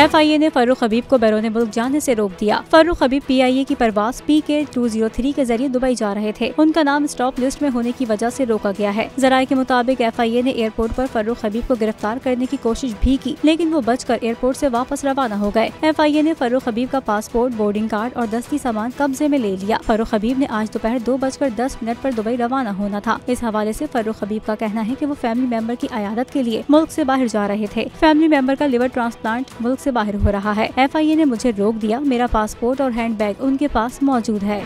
FIA ने फर्रुख हबीब को बैरून मुल्क जाने से रोक दिया। फर्रुख हबीब PIA की परवाज PK203 के जरिए दुबई जा रहे थे। उनका नाम स्टॉप लिस्ट में होने की वजह से रोका गया है। जराये के मुताबिक FIA ने एयरपोर्ट पर फर्रुख हबीब को गिरफ्तार करने की कोशिश भी की, लेकिन वो बचकर एयरपोर्ट से वापस रवाना हो गए। FIA ने फर्रुख हबीब का पासपोर्ट, बोर्डिंग कार्ड और दस्ती सामान कब्जे में ले लिया। फर्रुख हबीब ने आज दोपहर 2:10 पर दुबई रवाना होना था। इस हवाले से फर्रुख हबीब का कहना है कि वो फैमिली मेंबर की अयादत के लिए मुल्क से बाहर जा रहे थे। फैमिली मेंबर का लिवर ट्रांसप्लांट मुल्क से बाहर हो रहा है। FIA ने मुझे रोक दिया। मेरा पासपोर्ट और हैंडबैग उनके पास मौजूद है।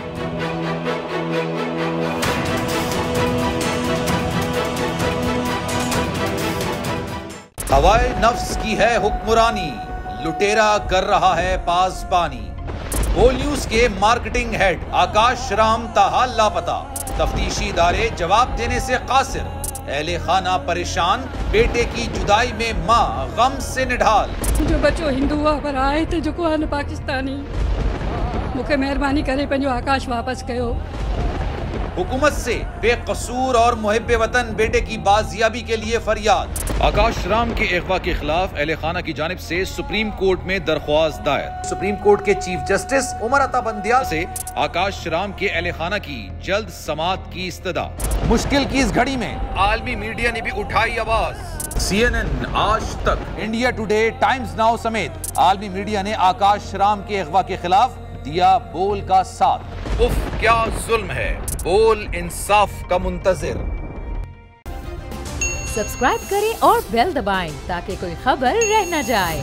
हवाए नफ्स की है हुक्मरानी, लुटेरा कर रहा है पासबानी। बोल न्यूज के मार्केटिंग हेड आकाश राम ताहाल लापता, तफ्तीशी इदारे जवाब देने से कासिर। अहले खाना परेशान, बेटे की जुदाई में माँ गम से निढाल। जो बच्चो हिंदू पर आए थे जो कोन पाकिस्तानी, मुझे मेहरबानी करे पंजो आकाश वापस कयो। हुकूमत से बेकसूर और मुहिब्बे वतन बेटे की बाजियाबी के लिए फरियाद। आकाश राम के अगवा के खिलाफ अहले खाना की जानिब से सुप्रीम कोर्ट में दरख्वास्त दायर। सुप्रीम कोर्ट के चीफ जस्टिस उमर अता बंदिया से आकाश राम के अहले खाना की जल्द समाअत की इस्तदा। मुश्किल की इस घड़ी में आलमी मीडिया ने भी उठाई आवाज। CNN, आज तक, इंडिया टुडे, टाइम्स नाउ समेत आलमी मीडिया ने आकाश राम के अगवा के खिलाफ दिया बोल का साथ। उफ क्या जुल्म है, बोल इंसाफ का मुंतजिर। सब्सक्राइब करें और बेल दबाएं ताकि कोई खबर रह न जाए।